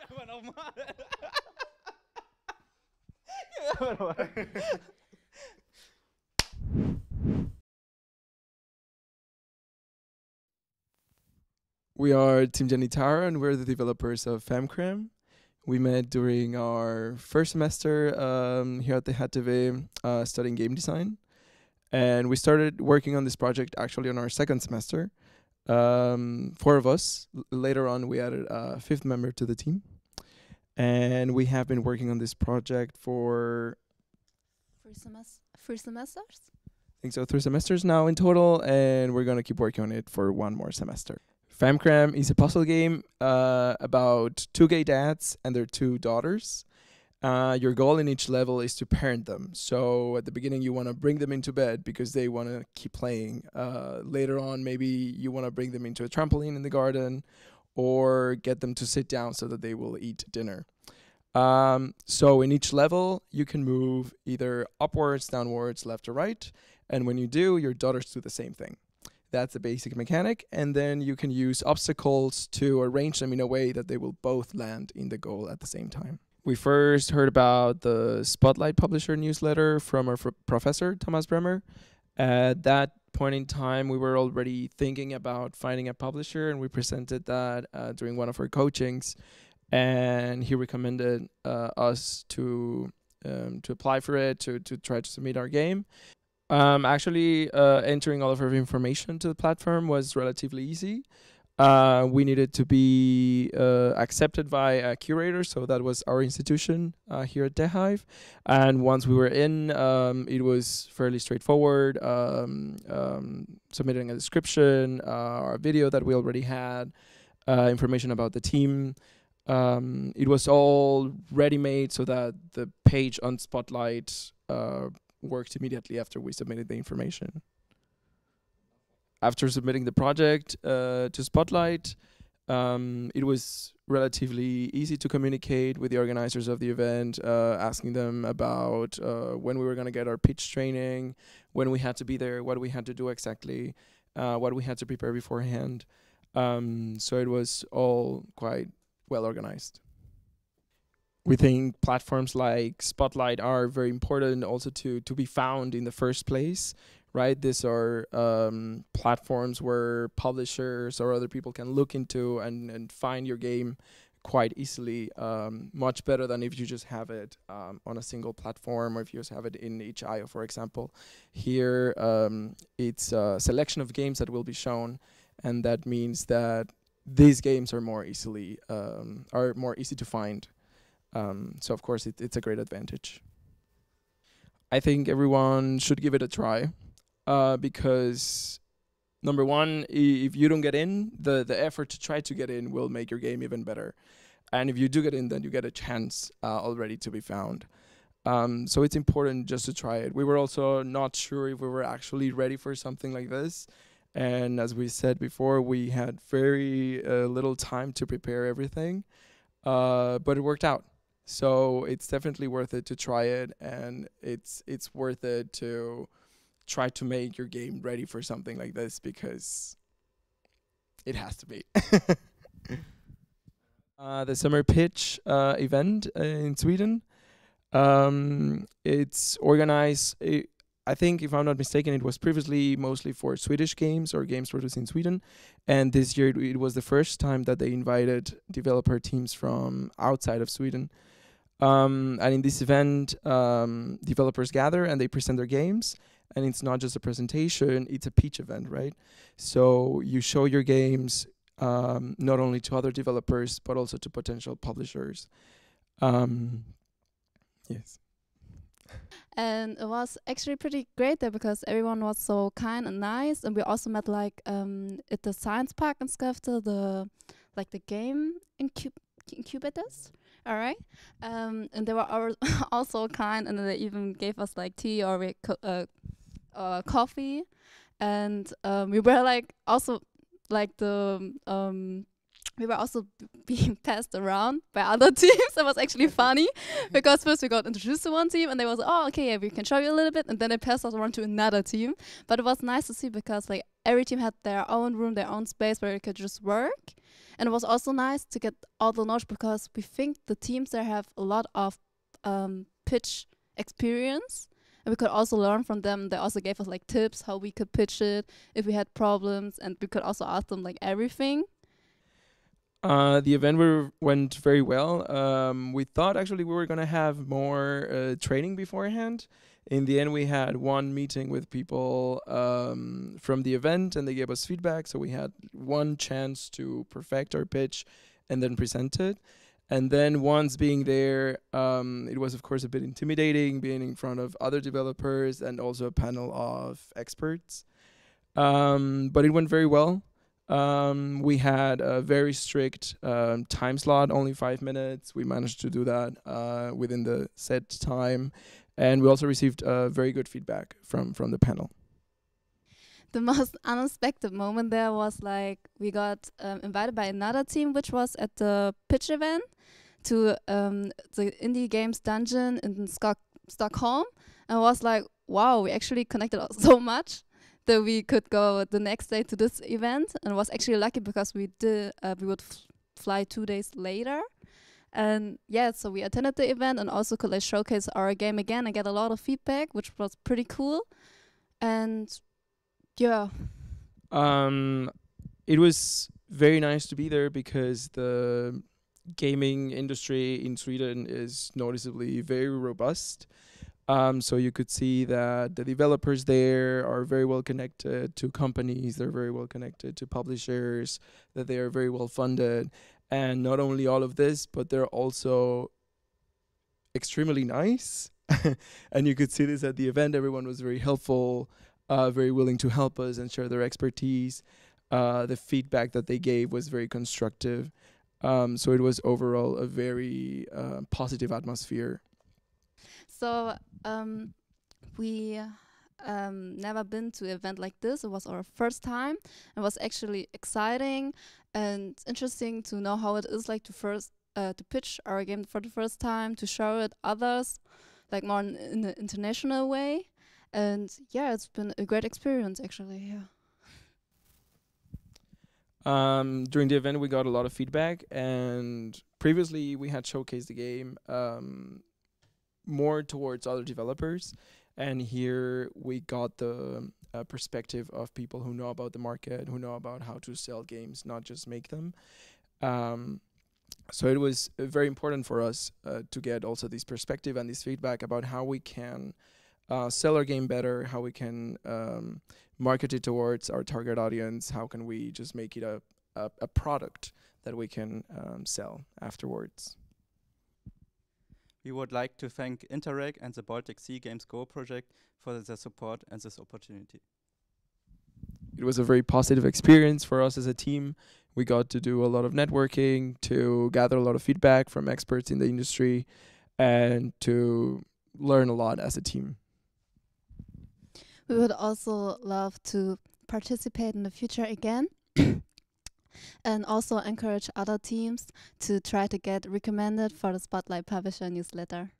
Aber nochmal. Ja, aber nochmal. We are Team JaNiThaRo, and we're the developers of FamCram. We met during our first semester here at the HTV studying game design. And we started working on this project actually on our second semester. Four of us. Later on, we added a fifth member to the team. And we have been working on this project for, Three semesters? I think so, 3 semesters now in total. And we're going to keep working on it for 1 more semester. FamCram is a puzzle game about 2 gay dads and their 2 daughters. Your goal in each level is to parent them. So at the beginning, you want to bring them into bed because they want to keep playing. Later on, maybe you want to bring them into a trampoline in the garden or get them to sit down so that they will eat dinner. So in each level, you can move either upwards, downwards, left or right. And when you do, your daughters do the same thing. That's the basic mechanic. And then you can use obstacles to arrange them in a way that they will both land in the goal at the same time. We first heard about the Spotlight Publisher newsletter from our professor, Thomas Bremer. At that point in time, we were already thinking about finding a publisher, and we presented that during one of our coachings. And he recommended us to apply for it, to try to submit our game. Actually, entering all of our information to the platform was relatively easy. We needed to be accepted by a curator, so that was our institution here at DeHive. And once we were in, it was fairly straightforward, submitting a description, our video that we already had, information about the team. It was all ready-made so that the page on Spotlight worked immediately after we submitted the information. After submitting the project to Spotlight, it was relatively easy to communicate with the organizers of the event, asking them about when we were going to get our pitch training, when we had to be there, what we had to do exactly, what we had to prepare beforehand. So it was all quite well organized. We think platforms like Spotlight are very important also to be found in the first place, right? These are platforms where publishers or other people can look into and find your game quite easily, much better than if you just have it on a single platform or if you just have it in itch.io, for example. Here, it's a selection of games that will be shown, and that means that these games are more easy to find. So of course it's a great advantage. I think everyone should give it a try because number one, if you don't get in, the effort to try to get in will make your game even better. And if you do get in, then you get a chance already to be found. So it's important just to try it. We were also not sure if we were actually ready for something like this. And as we said before, we had very little time to prepare everything, but it worked out. So it's definitely worth it to try it, and it's worth it to try to make your game ready for something like this because it has to be. The summer pitch event in Sweden. It's organized. I think, if I'm not mistaken, it was previously mostly for Swedish games or games produced in Sweden. And this year it was the first time that they invited developer teams from outside of Sweden. And in this event, developers gather and they present their games. And it's not just a presentation, it's a pitch event, right? So you show your games not only to other developers, but also to potential publishers. Yes. And it was actually pretty great there because everyone was so kind and nice, and we also met like at the science park and stuff, the game incubators. All right, and they were also kind, and they even gave us like tea or coffee, and we were like also like we were also being passed around by other teams. It was actually funny because first we got introduced to one team and they was like, oh, okay, yeah, we can show you a little bit, and then they passed us around to another team. But it was nice to see because like every team had their own room, their own space where it could just work. And it was also nice to get all the knowledge because we think the teams there have a lot of pitch experience. And we could also learn from them. They also gave us like tips how we could pitch it if we had problems, and we could also ask them like everything. The event went very well. We thought actually we were going to have more training beforehand. In the end, we had one meeting with people from the event, and they gave us feedback. So we had one chance to perfect our pitch and then present it. And then once being there, it was, of course, a bit intimidating being in front of other developers and also a panel of experts. But it went very well. We had a very strict time slot, only 5 minutes. We managed to do that within the set time. And we also received very good feedback from the panel. The most unexpected moment there was like we got invited by another team which was at the pitch event to the indie games dungeon in Stockholm, and it was like, wow, we actually connected so much that we could go the next day to this event, and was actually lucky because we would fly 2 days later. And yeah, so we attended the event and also could like showcase our game again and get a lot of feedback, which was pretty cool. And yeah. It was very nice to be there because the gaming industry in Sweden is noticeably very robust. So you could see that the developers there are very well connected to companies, they're very well connected to publishers, that they are very well funded. And not only all of this, but they're also extremely nice. And you could see this at the event. Everyone was very helpful, very willing to help us and share their expertise. The feedback that they gave was very constructive. So it was overall a very positive atmosphere. So we never been to an event like this. It was our first time. It was actually exciting and interesting to know how it is like to pitch our game for the first time, to show it others, like more in an international way. And yeah, it's been a great experience actually. Yeah. During the event, we got a lot of feedback, and previously we had showcased the game more towards other developers, and here we got the perspective of people who know about the market, who know about how to sell games, not just make them. So it was very important for us to get also this perspective and this feedback about how we can sell our game better, how we can market it towards our target audience, how can we just make it a product that we can sell afterwards. We would like to thank Interreg and the Baltic Sea Games Go project for their support and this opportunity. It was a very positive experience for us as a team. We got to do a lot of networking, to gather a lot of feedback from experts in the industry, and to learn a lot as a team. We would also love to participate in the future again and also encourage other teams to try to get recommended for the Spotlight Publisher newsletter.